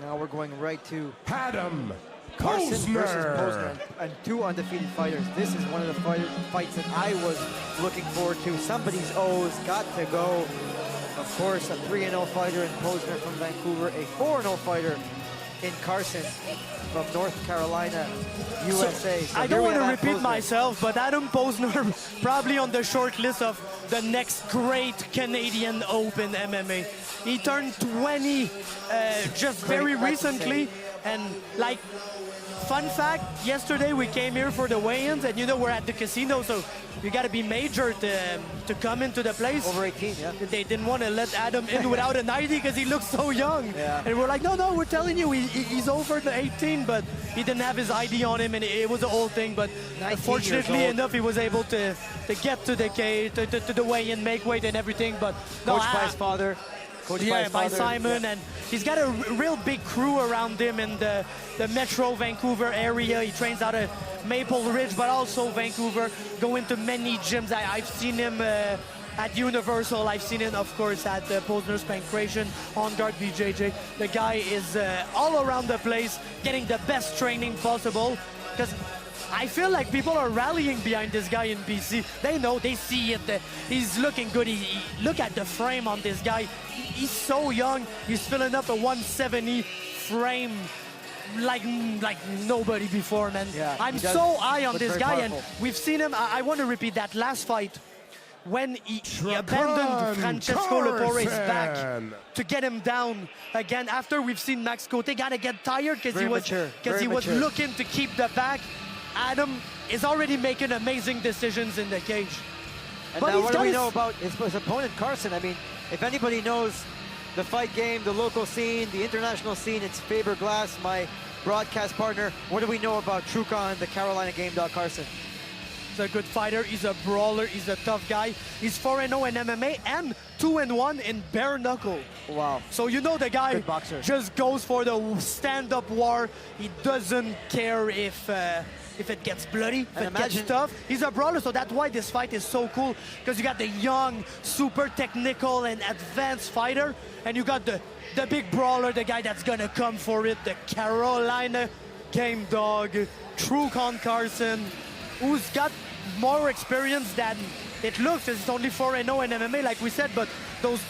Now we're going right to Adam Carson versus Posner. Posner, and two undefeated fighters. This is one of the fights that I was looking forward to. Somebody's O's got to go. Of course, a 3-0 fighter in Posner from Vancouver, a 4-0 fighter in Carson from North Carolina, USA. So I don't want to Adam repeat Posner. myself, but Adam Posner probably on the short list of the next great Canadian Open MMA. He turned 20 just very recently, and like, fun fact, yesterday we came here for the weigh-ins, and you know we're at the casino, so you got to be major to come into the place. Over 18, yeah. They didn't want to let Adam in without an ID because he looks so young. Yeah. And we're like, no, we're telling you he's over the 18, but he didn't have his ID on him, and it was a whole thing. But 19 fortunately years old. enough, he was able to get to the cage, to the weigh-in, make weight and everything. But no, Coached by his father. Coached by father. Simon, and he's got a real big crew around him in the Metro Vancouver area. He trains out of Maple Ridge, but also Vancouver, going to many gyms. I've seen him at Universal. I've seen him, of course, at Posner's Pancration, On Guard BJJ. The guy is all around the place, getting the best training possible, because I feel like people are rallying behind this guy in BC. They know, they see it. He's looking good. Look at the frame on this guy. He's so young. He's filling up a 170 frame like nobody before, man. Yeah, I'm so high on look this very guy, powerful. and we've seen him. I want to repeat that last fight when he Trukon abandoned Francesco Lepore's back Carson. to get him down again. After we've seen Max Cote got to get tired because Very he was mature, because he very was mature. looking to keep the back. Adam is already making amazing decisions in the cage. And But now he's what do got we his- know about his opponent, Carson? I mean, if anybody knows the fight game, the local scene, the international scene, it's Faber Glass, my broadcast partner. What do we know about Trukon, the Carolina game dog Carson? He's a good fighter. He's a brawler. He's a tough guy. He's 4-0 in MMA and 2-1 in bare knuckle. Wow. So you know the guy Good boxer. just goes for the stand-up war. He doesn't care if it gets bloody, if And it gets tough. He's a brawler, so that's why this fight is so cool, because you got the young, super technical and advanced fighter, and you got the big brawler, the guy that's gonna come for it, the Carolina game dog, Trukon Carson, who's got more experience than it looks. It's only 4-0 in MMA, like we said, but those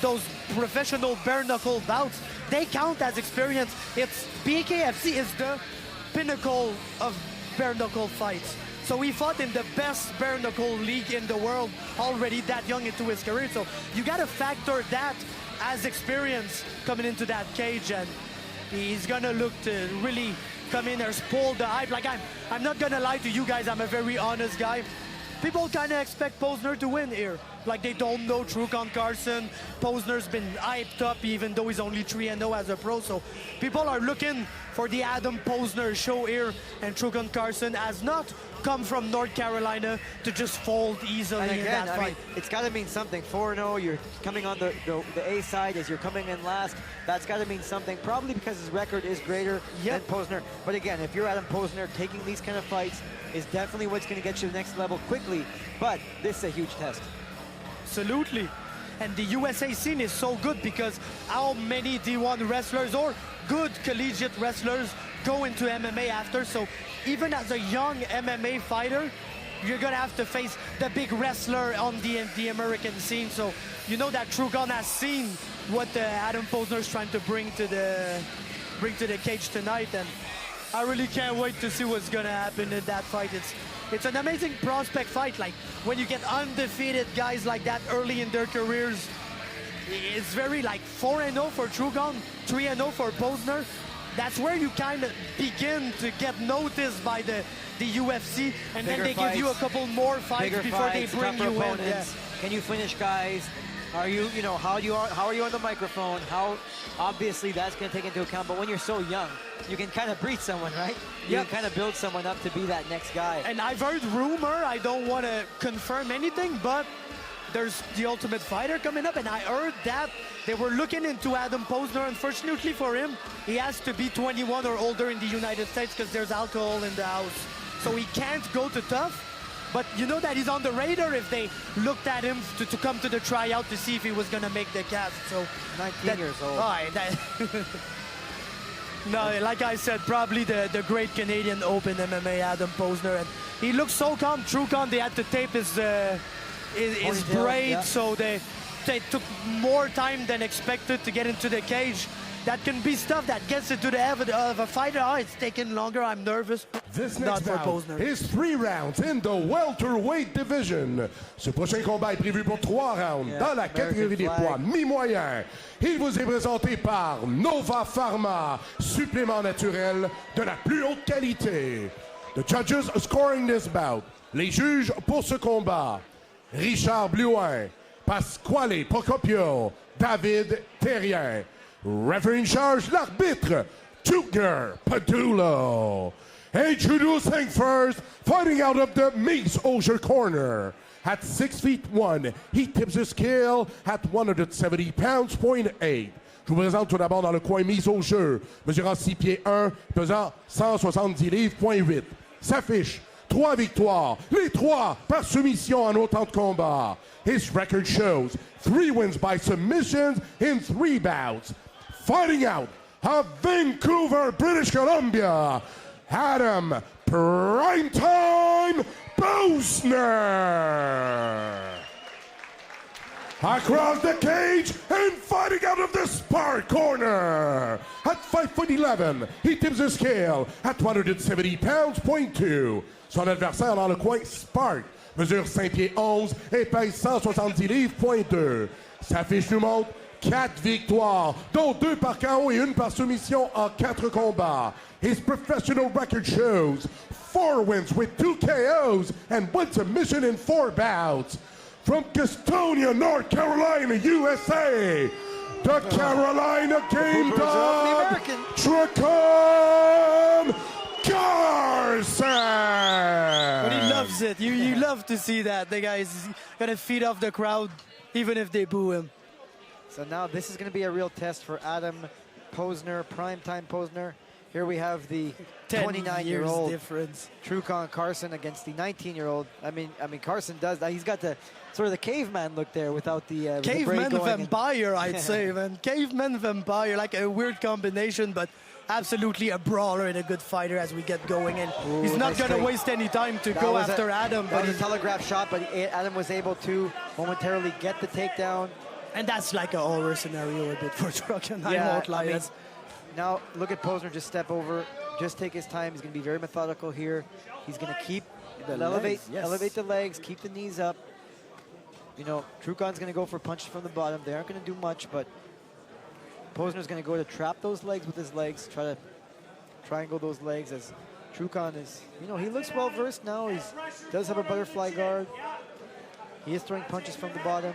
professional bare knuckle bouts, they count as experience. It's BKFC is the pinnacle of bare knuckle fights. So he fought in the best bare knuckle league in the world already that young into his career. So you got to factor that as experience coming into that cage, and he's gonna look to really come in and pull the hype. Like, I'm not gonna lie to you guys, I'm a very honest guy. People kind of expect Posner to win here. Like, they don't know Trukon Carson. Posner's been hyped up even though he's only 3-0 as a pro. So people are looking for the Adam Posner show here, and Trukon Carson has not come from North Carolina to just fold easily And in again, that I mean, fight. it's got to mean something. 4-0, you're coming on the A side as you're coming in last. That's got to mean something, probably because his record is greater than Posner. But again, if you're Adam Posner, taking these kind of fights is definitely what's going to get you to the next level quickly. But this is a huge test. Absolutely. And the USA scene is so good because how many D1 wrestlers or good collegiate wrestlers go into MMA after. So even as a young MMA fighter, you're gonna have to face the big wrestler on the American scene. So you know that Trukon has seen what Adam Posner is trying to bring to the cage tonight, and I really can't wait to see what's gonna happen in that fight. It's an amazing prospect fight. Like, when you get undefeated guys like that early in their careers, it's very like 4-0 for Trukon, 3-0 for Posner. That's where you kind of begin to get noticed by the UFC, and Bigger then they fights, give you a couple more fights bigger before fights, they bring tougher you in. opponents. Can you finish guys? Are you, how are you on the microphone? How, obviously that's going to take into account, but when you're so young, you can kind of breed someone, right? You Yep. can kind of build someone up to be that next guy. And I've heard rumor, I don't want to confirm anything, but there's the Ultimate Fighter coming up, and I heard that they were looking into Adam Posner. Unfortunately for him, he has to be 21 or older in the United States because there's alcohol in the house. So he can't go to tough, but you know that he's on the radar if they looked at him to come to the tryout to see if he was going to make the cast. So 19 years old. All right, No, like I said, probably the great Canadian Open MMA, Adam Posner, and he looks so calm. Trukon, they had to tape his braid, yeah. so they took more time than expected to get into the cage. That can be stuff that gets into the head of a fighter. Oh, it's taking longer, I'm nervous. This Not next for bout Posner. is 3 rounds in the welterweight division. Ce prochain combat est prévu pour 3 rounds dans la catégorie des poids mi-moyens. Il vous est présenté par Nova Pharma, supplément naturel de la plus haute qualité. The judges scoring this bout. Les juges pour ce combat: Richard Blouin, Pasquale Procopio, David Terrien. Referee in charge, l'arbitre, Trukon Carson. Introducing first, fighting out of the Mies Osher corner. At 6'1", he tips his scale at 170 pounds, .8. Je vous présente tout d'abord dans le coin Mies Osher, mesurant 6 pieds 1, pesant 170 livres, .8. S'affiche 3 victoires, les 3 par soumission en autant de combats. His record shows 3 wins by submissions in 3 bouts. Fighting out of Vancouver, British Columbia, Adam Primetime Posner. Across the cage and fighting out of the Spark corner. At 5'11", he tips the scale at 170 pounds, .2. Son adversaire dans le coin, Spark, mesure 5 pieds 11 et pèse 170 livres, .2. Sa fiche nous montre 4 victoires, dont 2 par KO et 1 par soumission en 4 combats. His professional record shows 4 wins with 2 KOs and 1 submission in 4 bouts. From Gastonia, North Carolina, USA, the Carolina Game Dog, Trukon Carson! But he loves it. You love to see that. The guy is going to feed off the crowd, even if they boo him. So now this is going to be a real test for Adam Posner, primetime Posner. Here we have the 29-year-old difference. Trukon Carson against the 19-year-old. I mean Carson does that. He's got the sort of the caveman look there without the caveman vampire, I'd say, man. Caveman vampire, like a weird combination, but absolutely a brawler and a good fighter as we get going. And he's not going to waste any time to go after Adam. But he telegraphed shot, but Adam was able to momentarily get the takedown. And that's like a horror scenario a bit for Trukon. Yeah, I won't lie. I mean, now look at Posner just step over, just take his time. He's going to be very methodical here. He's going to keep elevate the legs, keep the knees up. You know, Trukon's going to go for punches from the bottom. They aren't going to do much, but Posner's going to go to trap those legs with his legs, try to triangle those legs as Trukon is, you know, he looks well versed now. He does have a butterfly guard. He is throwing punches from the bottom.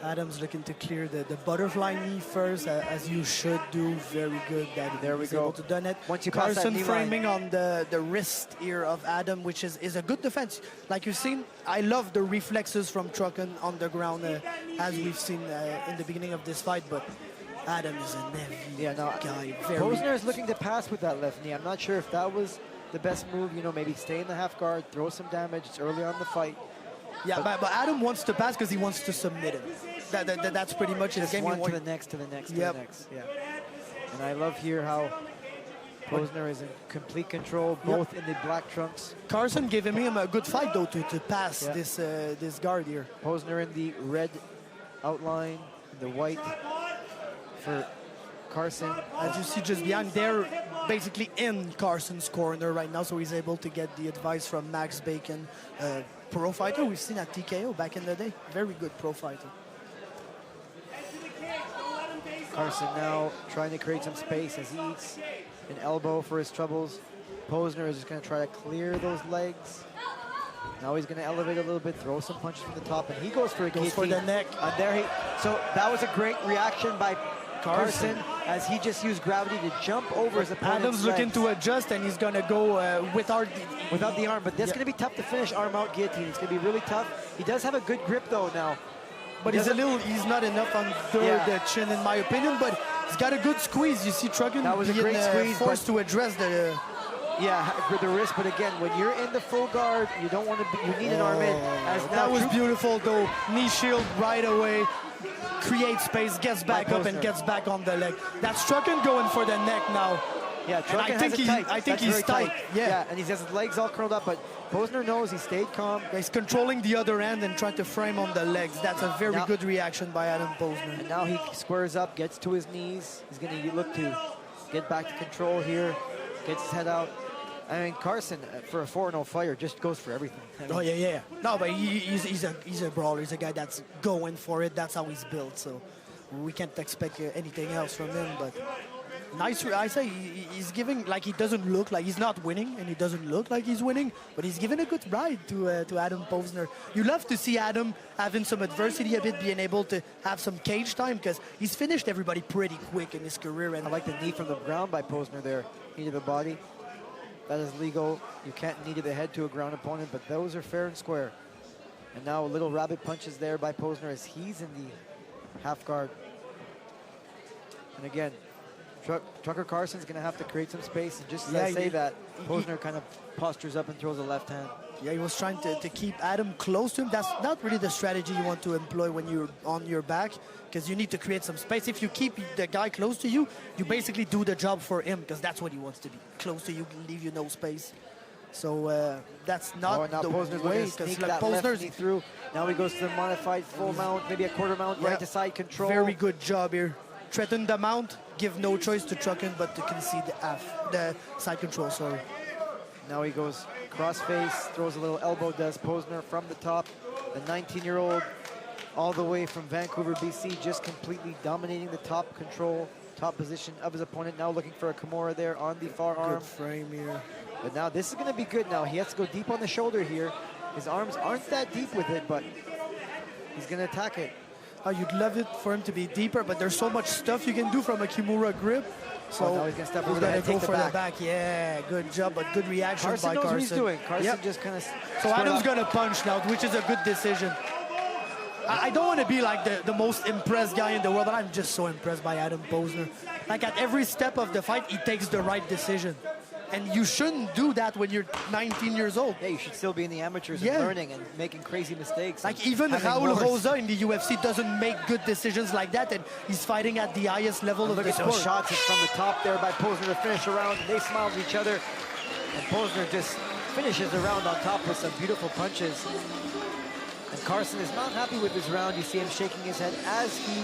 Adam's looking to clear the butterfly knee first, as you should do. Very good that there we he's go. able to done it. Once you pass Carson that knee framing line. on the wrist here of Adam, which is a good defense. Like you've seen, I love the reflexes from Trukon on the ground, as we've seen in the beginning of this fight, but Adam is a heavy guy. Posner is looking to pass with that left knee. I'm not sure if that was the best move. You know, maybe stay in the half guard, throw some damage. It's early on in the fight. Yeah, but Adam wants to pass because he wants to submit him. That's pretty much his game. One to the next, to the next, to the next. Yeah. And I love here how Posner is in complete control, both in the black trunks. Carson giving him a good fight, though, to pass this guard here. Posner in the red outline, the white for Carson. As you see just behind, they're basically in Carson's corner right now, so he's able to get the advice from Max Bacon, pro fighter we've seen at TKO back in the day. Very good pro fighter. Carson now trying to create some space as he eats an elbow for his troubles. Posner is just going to try to clear those legs. Now he's going to elevate a little bit, throw some punches from the top, and he goes for a guillotine. For the neck. So that was a great reaction by Carson as he just used gravity to jump over his opponent's Adam's legs. looking to adjust, and he's going to go without the arm. But that's going to be tough to finish arm out guillotine. It's going to be really tough. He does have a good grip, though, now. But he's not enough on the chin, in my opinion, but he's got a good squeeze. You see Trukon that was a great squeeze, forced to address Yeah, with the wrist, but again, when you're in the full guard, you don't want to be, you need an arm in. As now That was beautiful though. Knee shield right away. Creates space, gets back up and gets back on the leg. That's Trukon going for the neck now. Yeah, Trukon has it tight. I think That's he's very tight. Yeah. And he has his legs all curled up, but Posner knows he stayed calm. He's controlling the other end and trying to frame on the legs. That's a very Now, good reaction by Adam Posner. And now he squares up, gets to his knees. He's going to look to get back to control here, gets his head out. I mean, Carson, for a 4-0 fighter, just goes for everything. I mean, Oh, yeah. No, but he's a brawler. He's a guy that's going for it. That's how he's built. So we can't expect anything else from him. But nice. I say he's giving, like, he doesn't look like he's not winning, and he doesn't look like he's winning, but he's giving a good ride to Adam Posner. You love to see Adam having some adversity a bit, being able to have some cage time, because he's finished everybody pretty quick in his career. And I like the knee from the ground by Posner there. Knee to the body. That is legal. You can't knee to the head to a ground opponent, but those are fair and square. And now a little rabbit punches there by Posner as he's in the half guard. And again, Trukon Carson's going to have to create some space. And just as I say that, Posner kind of postures up and throws a left hand. Yeah, he was trying to keep Adam close to him. That's not really the strategy you want to employ when you're on your back, because you need to create some space. If you keep the guy close to you, you basically do the job for him, because that's what he wants to be. Close to you, leave you no space. So that's not now the Posner's way. looking to sneak Like that left knee through. Now he goes to the modified full mount, maybe a quarter mount, right to side control. Very good job here. Threaten the mount, give no choice to Trukon but to concede the side control, sorry. Now he goes cross face, throws a little elbow, does Posner from the top. The 19-year-old all the way from Vancouver, BC, just completely dominating the top control, top position of his opponent. Now looking for a Kimura there on the far arm. Good frame here. But now this is going to be good now. He has to go deep on the shoulder here. His arms aren't that deep with it, but he's going to attack it. You'd love it for him to be deeper, but there's so much stuff you can do from a Kimura grip. So now he's going to step over he's the going head, to go take for the the back. back. Yeah, good job, but good reaction Carson by knows Carson. what he's doing. Carson just kind of... So Adam's going to punch now, which is a good decision. I don't want to be like the most impressed guy in the world, but I'm just so impressed by Adam Posner. Like at every step of the fight, he takes the right decision. And you shouldn't do that when you're 19 years old. Yeah, you should still be in the amateurs and learning and making crazy mistakes. Like even Raul Rosa in the UFC doesn't make good decisions like that, and he's fighting at the highest level of the sport. Look at those shots from the top there by Posner to finish the round. They smile at each other. And Posner just finishes the round on top with some beautiful punches. And Carson is not happy with this round. You see him shaking his head as he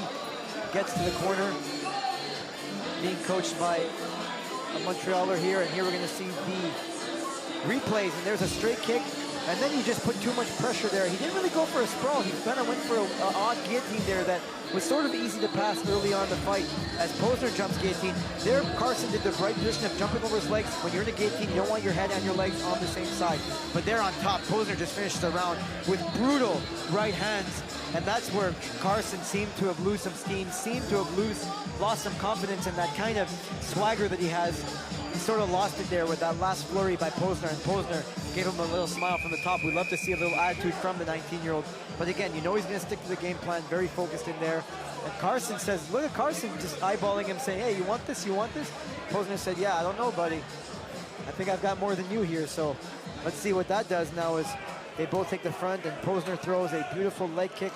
gets to the corner. Being coached by a Montrealer here, and here we're going to see the replays, and there's a straight kick, and then you just put too much pressure there. He didn't really go for a sprawl. He kind of went for an odd guillotine there that was sort of easy to pass early on in the fight. As Posner jumps guillotine, there Carson did the right position of jumping over his legs. When you're in a guillotine, you don't want your head and your legs on the same side. But there on top, Posner just finishes the round with brutal right hands. And that's where Carson seemed to have lost some steam, seemed to have lost some confidence in that kind of swagger that he has. He sort of lost it there with that last flurry by Posner, and Posner gave him a little smile from the top. We'd love to see a little attitude from the 19-year-old. But again, you know he's going to stick to the game plan, very focused in there. And Carson says, look at Carson just eyeballing him, saying, hey, you want this, you want this? Posner said, yeah, I don't know, buddy. I think I've got more than you here, so let's see what that does now. Is they both take the front, and Posner throws a beautiful leg kick,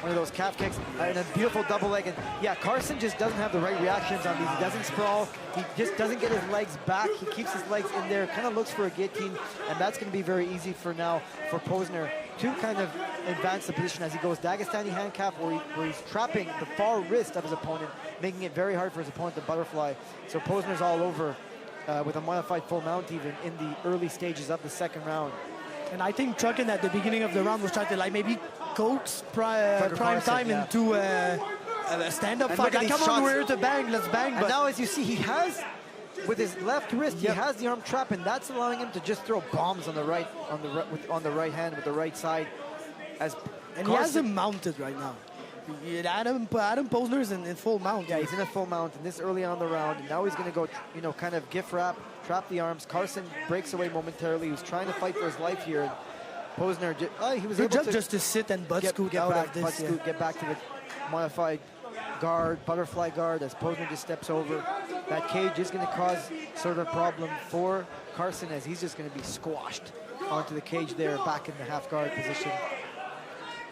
one of those calf kicks, and a beautiful double leg. And yeah, Carson just doesn't have the right reactions on these. He doesn't sprawl. He just doesn't get his legs back. He keeps his legs in there, kind of looks for a guillotine, and that's going to be very easy for now for Posner to kind of advance the position as he goes Dagestani handcuff, where he's trapping the far wrist of his opponent, making it very hard for his opponent to butterfly. So Posner's all over with a modified full mount even in the early stages of the second round. And I think Trukon at the beginning of the round was trying to like maybe coax prime time into a stand-up fight. Like, come on, we're here to bang, let's bang. And now, as you see, he has, with his left wrist, he has the arm trap, and that's allowing him to just throw bombs on the right, on the right hand with the right side. And he has him mounted right now. Adam Posner's in full mount. Yeah, he's in a full mount, and this early on the round, and now he's going to go, kind of gift wrap, trap the arms. Carson breaks away momentarily. He was trying to fight for his life here. Posner, he was able to just to sit and butt scoot out of this. Get back to the modified guard, butterfly guard, as Posner just steps over. That cage is going to cause sort of a problem for Carson, as he's just going to be squashed onto the cage there, back in the half guard position.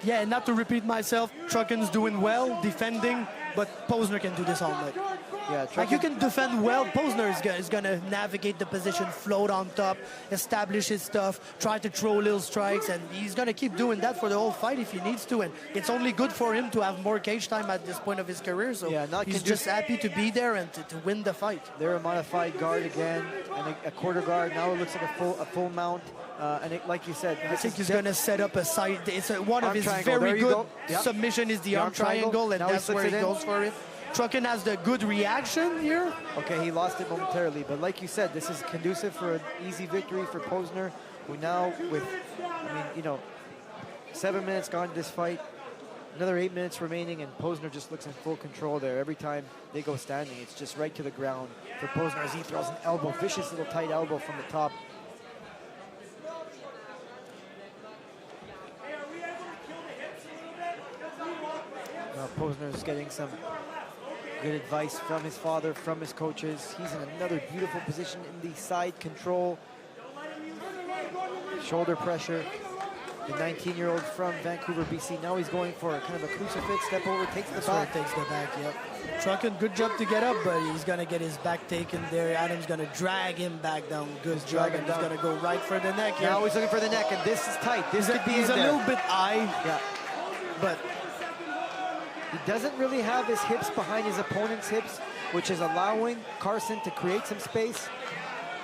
Yeah, and not to repeat myself, Trukon's doing well, defending, but Posner can do this all night. Yeah, like you can defend well, Posner is gonna navigate the position, float on top, establish his stuff, try to throw little strikes, and he's gonna keep doing that for the whole fight if he needs to. And it's only good for him to have more cage time at this point of his career. So yeah, he's just happy to be there and to win the fight. They're a modified guard again, and a quarter guard. Now it looks like a full mount. And like you said, I think he's going to set up a side. It's one of his triangle. very good Go. Yep. submission is the arm triangle, and that's where he goes for it. Trukon has the good reaction here. Okay, he lost it momentarily, but like you said, this is conducive for an easy victory for Posner, who now with, 7 minutes gone to this fight, another 8 minutes remaining, and Posner just looks in full control there. Every time they go standing, it's just right to the ground for Posner as he throws an elbow, vicious little tight elbow from the top. Now Posner's getting some good advice from his father, from his coaches. He's in another beautiful position in the side control. Shoulder pressure. The 19-year-old from Vancouver, BC. Now he's going for kind of a crucifix, step over, takes the back. Takes the back, yep. Trukon, good job to get up, but he's going to get his back taken there. Adam's going to drag him back down. Good job, and he's going to go right for the neck here. Now he's looking for the neck, and this is tight. This could be he's a little bit high, yeah, but he doesn't really have his hips behind his opponent's hips, which is allowing Carson to create some space.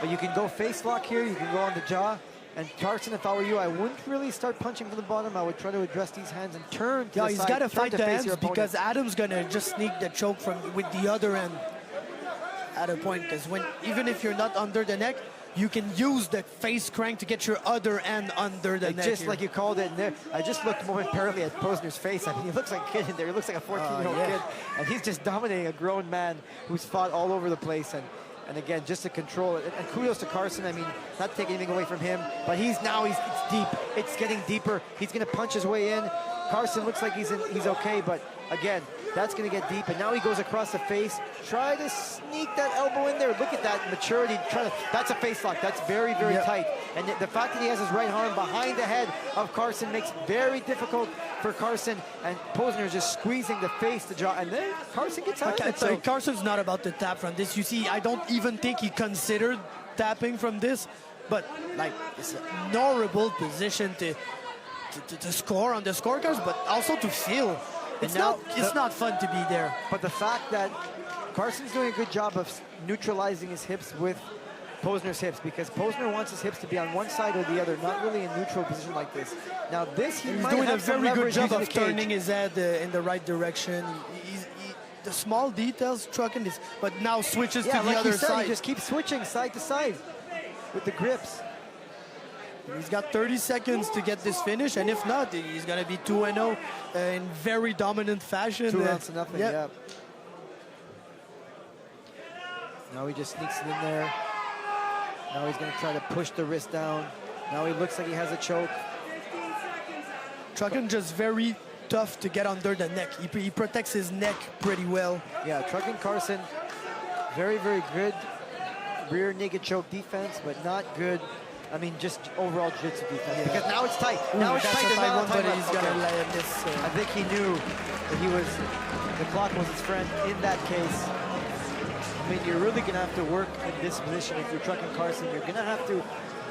But you can go face lock here, you can go on the jaw. And Carson, if I were you, I wouldn't really start punching from the bottom. I would try to address these hands and turn to the side. He's got to fight the hands because opponent. Adam's going to just sneak the choke with the other end at a point. Because even if you're not under the neck, you can use the face crank to get your other end under the neck. Just like you called it in there. I just looked momentarily at Posner's face. I mean, he looks like a kid in there. He looks like a 14-year-old kid. And he's just dominating a grown man who's fought all over the place. And again, just to control it. And kudos to Carson. I mean, not taking anything away from him, but it's deep. It's getting deeper. He's going to punch his way in. Carson looks like he's okay, but again, that's going to get deep. And now he goes across the face. Try to sneak that elbow in there. Look at that maturity. That's a face lock. That's very, very tight. And the fact that he has his right arm behind the head of Carson makes it very difficult for Carson. And Posner is just squeezing the face, the jaw, and then Carson gets out of it. So Carson's not about to tap from this. You see, I don't even think he considered tapping from this, but like it's an horrible position to score on the scorecards, but also to feel. It's not fun to be there. But the fact that Carson's doing a good job of neutralizing his hips with Posner's hips, because Posner wants his hips to be on one side or the other, not really in neutral position like this. Now this, he's doing a very good job of turning his head in the right direction. The small details, Trukon is, but now switches to the other side. He just keeps switching side to side with the grips. He's got 30 seconds to get this finish, and if not, he's going to be 2-0 in very dominant fashion. 2 rounds to nothing, yeah. Now he just sneaks it in there. Now he's going to try to push the wrist down. Now he looks like he has a choke. Trukon just very tough to get under the neck. He protects his neck pretty well. Yeah, Trukon Carson, very, very good rear naked choke defense, but not good. I mean, just overall jiu-jitsu defense. Because now it's tight. Now it's tight. There's not a time left. He's gonna let this. I think he knew that the clock was his friend in that case. I mean, you're really gonna have to work in this position if you're Trukon Carson. You're gonna have to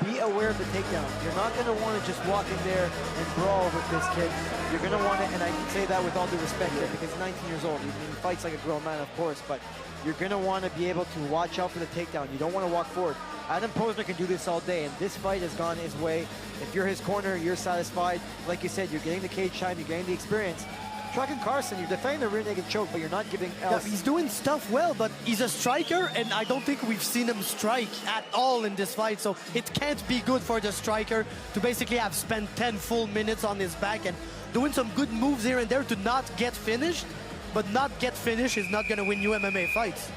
be aware of the takedown. You're not gonna want to just walk in there and brawl with this kid. You're gonna want to, and I say that with all due respect here, because he's 19 years old. He fights like a grown man, of course, but you're gonna want to be able to watch out for the takedown. You don't want to walk forward. Adam Posner can do this all day, and this fight has gone his way. If you're his corner, you're satisfied. Like you said, you're getting the cage time, you're getting the experience. Trukon Carson, you're defending the rear naked choke, but you're not giving else. Yeah, he's doing stuff well, but he's a striker, and I don't think we've seen him strike at all in this fight, so it can't be good for the striker to basically have spent 10 full minutes on his back and doing some good moves here and there to not get finished, but not get finished is not going to win you MMA fights.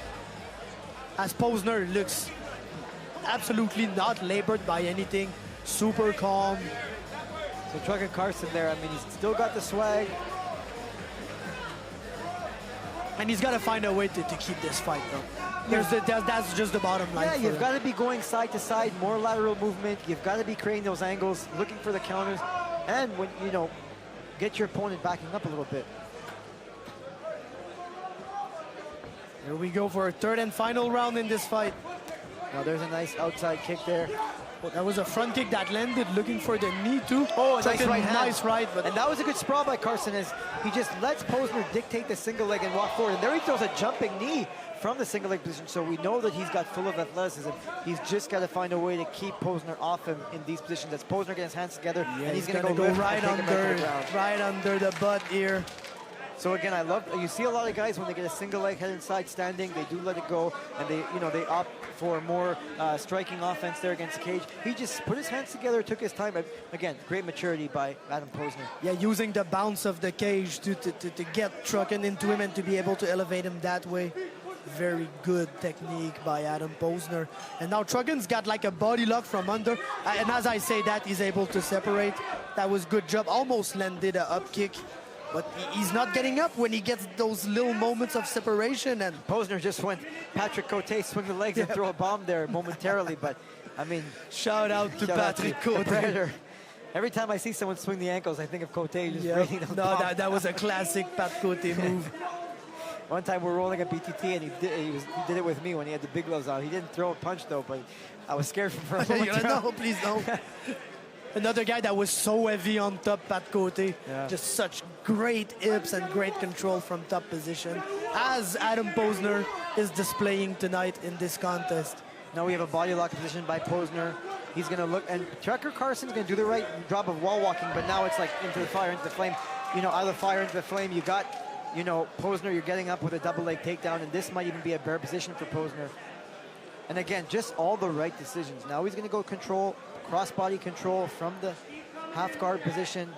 As Posner looks absolutely not labored by anything, super calm. So Trukon Carson there, I mean, he's still got the swag. And he's got to find a way to keep this fight, though. That's just the bottom line. Yeah, you've got to be going side to side, more lateral movement. You've got to be creating those angles, looking for the counters, and when get your opponent backing up a little bit. Here we go for a third and final round in this fight. Now there's a nice outside kick there. Well, that was a front kick that landed, looking for the knee too. Oh, a nice right hand. Nice right. But and that was a good sprawl by Carson as he just lets Posner dictate the single leg and walk forward. And there he throws a jumping knee from the single leg position. So we know that he's got full of athleticism. He's just got to find a way to keep Posner off him in these positions. As Posner gets his hands together, and he's going to go right under the butt here. So again, I love, you see a lot of guys when they get a single leg head inside standing, they do let it go, and they opt for more striking offense there against the cage. He just put his hands together, took his time. Again, great maturity by Adam Posner. Yeah, using the bounce of the cage to get Trukon into him and to be able to elevate him that way. Very good technique by Adam Posner. And now Trukon's got like a body lock from under. And as I say that, he's able to separate. That was good job. Almost landed an up kick. But he's not getting up when he gets those little moments of separation. And Posner just went Patrick Cote, swing the legs and throw a bomb there momentarily. But I mean, shout out to Patrick Cote. Every time I see someone swing the ankles, I think of Cote just breaking those No, bombs. that was a classic Pat Cote move. One time we're rolling at BTT and he did it with me when he had the big gloves on. He didn't throw a punch though, but I was scared for a moment. No, please no. Another guy that was so heavy on top, Pat Cote. Yeah. Just such great hips and great control from top position, as Adam Posner is displaying tonight in this contest. Now we have a body lock position by Posner. He's going to look, and Trukon Carson's going to do the right job of wall walking, but now it's like into the fire, into the flame. Out of the fire, into the flame, you got, Posner, you're getting up with a double leg takedown, and this might even be a bare position for Posner. And again, just all the right decisions. Now he's going to go control, cross-body control from the half-guard position.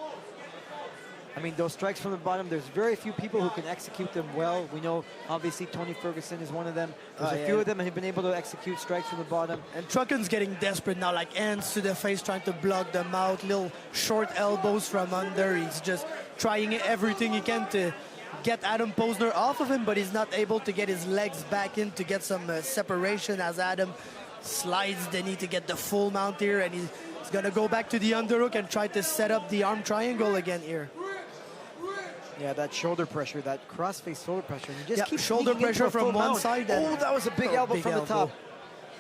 I mean, those strikes from the bottom, there's very few people who can execute them well. We know, obviously, Tony Ferguson is one of them. There's a few of them who have been able to execute strikes from the bottom. And Trukon's getting desperate now, like hands to the face, trying to block them out. Little short elbows from under. He's just trying everything he can to get Adam Posner off of him, but he's not able to get his legs back in to get some separation as Adam slides the knee to get the full mount here, and he's going to go back to the underhook and try to set up the arm triangle again here. Yeah, that shoulder pressure, that cross-face shoulder pressure. You just keep shoulder pressure from one side. Oh, that was a big elbow from the top.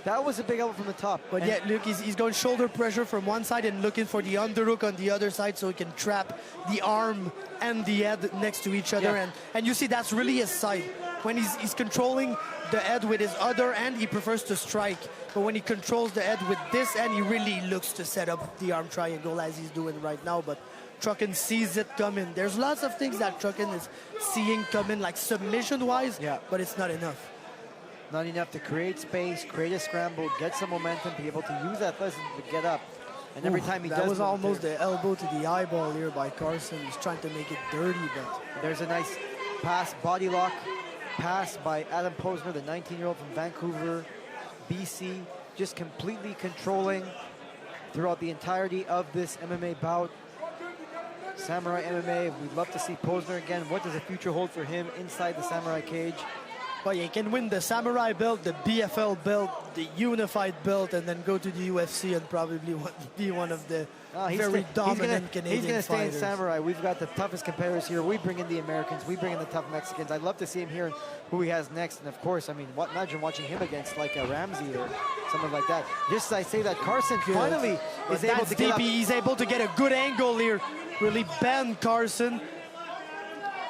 That was a big elbow from the top. But yeah, look, he's going shoulder pressure from one side and looking for the underhook on the other side so he can trap the arm and the head next to each other. Yeah. And you see, that's really his side. When he's controlling the head with his other hand, he prefers to strike. But when he controls the head with this hand, he really looks to set up the arm triangle as he's doing right now. But Trukon sees it coming. There's lots of things that Trukon is seeing coming, like submission-wise, but it's not enough. Not enough to create space, create a scramble, get some momentum, be able to use athleticism to get up. And every time he does... That was almost the elbow to the eyeball here by Carson. He's trying to make it dirty, but... There's a nice pass, body lock pass by Adam Posner, the 19-year-old from Vancouver, BC, just completely controlling throughout the entirety of this MMA bout. Samurai MMA, we'd love to see Posner again. What does the future hold for him inside the Samurai cage? Well, yeah, he can win the Samurai belt, the BFL belt, the Unified belt, and then go to the UFC and probably be one of the very dominant Canadian He's going to stay fighters. in Samurai. We've got the toughest competitors here. We bring in the Americans. We bring in the tough Mexicans. I'd love to see him here and who he has next. And, of course, I mean, imagine watching him against, like, a Ramsey or someone like that. Just as I say that, Carson finally is able to get up. He's able to get a good angle here. Really bend Carson.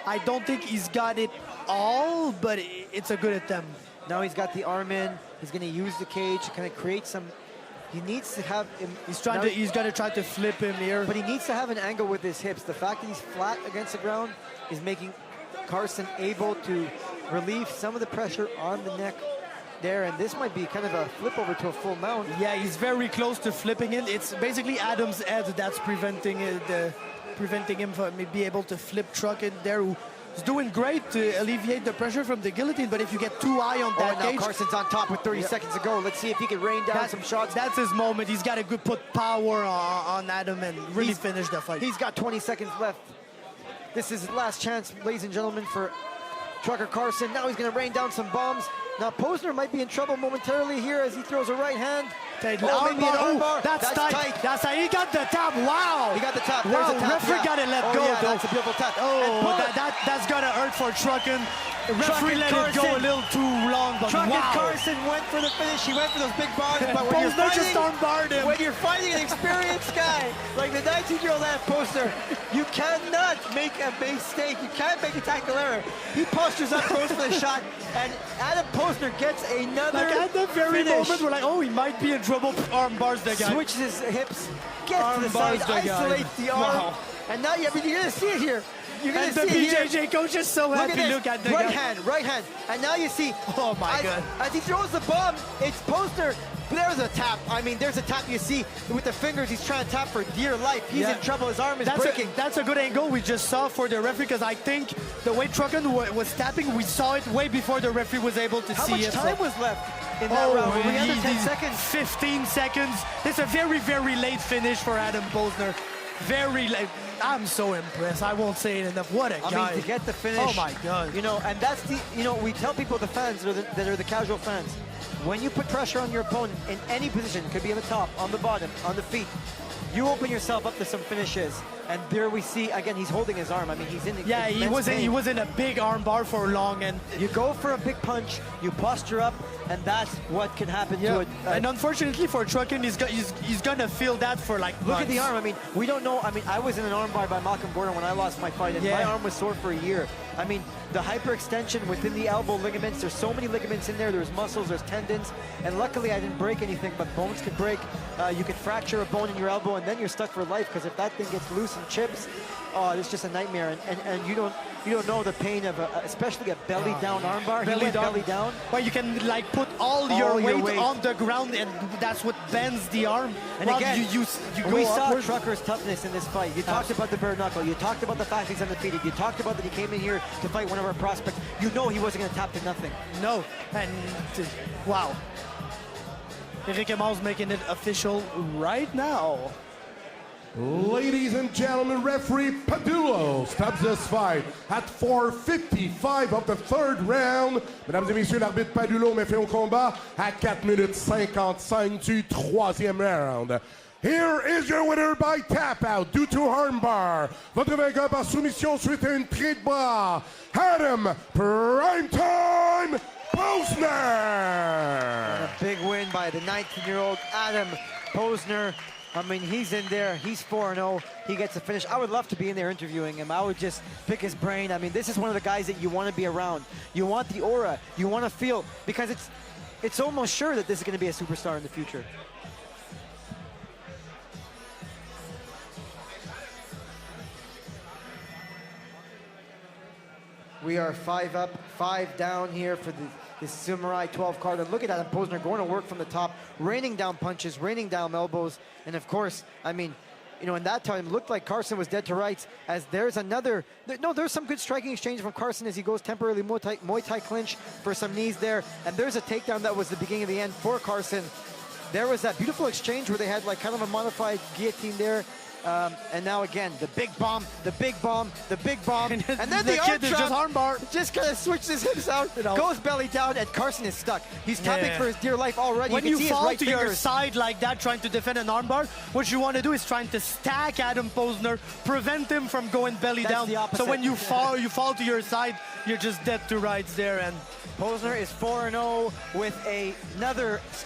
I don't think he's got it all, but it's a good attempt. Now he's got the arm in. He's going to use the cage to kind of create some... He needs to have... He's going to try to flip him here. But he needs to have an angle with his hips. The fact that he's flat against the ground is making Carson able to relieve some of the pressure on the neck there, and this might be kind of a flip over to a full mount. Yeah, he's very close to flipping it. It's basically Adam's head that's preventing him from being able to flip Trukon there, who's doing great to alleviate the pressure from the guillotine. But if you get too high on that cage... Now Carson's on top with 30 seconds to go. Let's see if he can rain down some shots. That's his moment. He's got to put power on Adam and really finish the fight. He's got 20 seconds left. This is his last chance, ladies and gentlemen, for Trucker Carson, now he's going to rain down some bombs. Now Posner might be in trouble momentarily here as he throws a right hand. Maybe an arm bar. That's tight. That's tight. He got the tap. Wow. He got the tap. Wow. There's a tap. Referee got to let go. Yeah, though. that's a beautiful tap. Oh, that's gonna hurt for Trukon. Referee let it go a little too long, but Trukon wow. Carson went for the finish. He went for those big bombs, but when Posner just armbarred him. When you're fighting an experienced guy like the 19-year-old Posner, you cannot make a mistake. You can't make a tactical error. He postures up, goes for the shot, and Adam Posner gets another at the very finish. moment, we're like, oh, he might be in trouble. Arm bars the guy. Switches his hips, gets Arm to the bars side, the guy. isolates the arm, Wow. and now you're going to see it here. You're going And to the see it here. BJJ coach is so happy. Look at the right guy. hand, right hand. And now you see, Oh my God. as he throws the bomb, it's Posner. There's a tap. I mean, there's a tap you see with the fingers. He's trying to tap for dear life. He's in trouble. His arm is breaking. That's a good angle we just saw for the referee, because I think the way Trukon was tapping, we saw it way before the referee was able to see it. How much time was left in that round? Were we under 10 seconds? 15 seconds. This is a very, very late finish for Adam Posner. Very late. I'm so impressed. I won't say it enough. What a guy. I mean, to get the finish. Oh my God. You know, and that's the, you know, we tell people, the fans that are the casual fans, when you put pressure on your opponent in any position, could be on the top, on the bottom, on the feet, you open yourself up to some finishes. And there we see, again, he's holding his arm. I mean, he's in the he was in a big arm bar for long, and you go for a big punch, you posture up, and that's what can happen to it. And unfortunately for Trukon, he's gonna feel that for like Look months. at the arm. I mean, we don't know. I mean, I was in an arm bar by Malcolm Gordon when I lost my fight, and my arm was sore for a year. I mean, the hyperextension within the elbow ligaments, there's so many ligaments in there. There's muscles, there's tendons, and luckily I didn't break anything, but bones could break. You could fracture a bone in your elbow, and then you're stuck for life, because if that thing gets loose and chips, oh, it's just a nightmare. And you don't know the pain of especially a belly down armbar. Belly down. Where you can like put all your weight on the ground, and that's what bends the arm. And again, you we go saw upwards. Trucker's toughness in this fight. You talked about the bare knuckle. You talked about the fact he's undefeated. You talked about that he came in here to fight one of our prospects. You know he wasn't going to tap to nothing. No, and wow. Eric Emal's making it official right now. Ladies and gentlemen, referee Padullo stops this fight at 4:55 of the third round. Mesdames et messieurs, l'arbitre Padullo met fin au combat à 4 minutes 55 du troisième round. Here is your winner by tap out due to armbar. Votre vainqueur par soumission suite à une traite de bras, Adam Primetime Posner. And a big win by the 19-year-old Adam Posner. I mean, he's in there. He's 4-0. He gets a finish. I would love to be in there interviewing him. I would just pick his brain. I mean, this is one of the guys that you want to be around. You want the aura. You want to feel, because it's almost sure that this is going to be a superstar in the future. We are 5 up, 5 down here for the Samurai 12 card. And look at Adam Posner going to work from the top, raining down punches, raining down elbows. And of course, I mean, you know, in that time, it looked like Carson was dead to rights, as there's another, there's some good striking exchange from Carson as he goes temporarily Muay Thai clinch for some knees there. And there's a takedown that was the beginning of the end for Carson. There was that beautiful exchange where they had like kind of a modified guillotine there. And now again, the big bomb, the big bomb, the big bomb. And then the kid is just armbar. just kind of switches his hips out, goes belly down, and Carson is stuck. He's tapping for his dear life already. When you you can see fall his to right your fingers. side like that, trying to defend an armbar, what you want to do is trying to stack Adam Posner, prevent him from going belly That's down. the opposite. So when you fall to your side, you're just dead to rights there. And Posner is 4-0 with another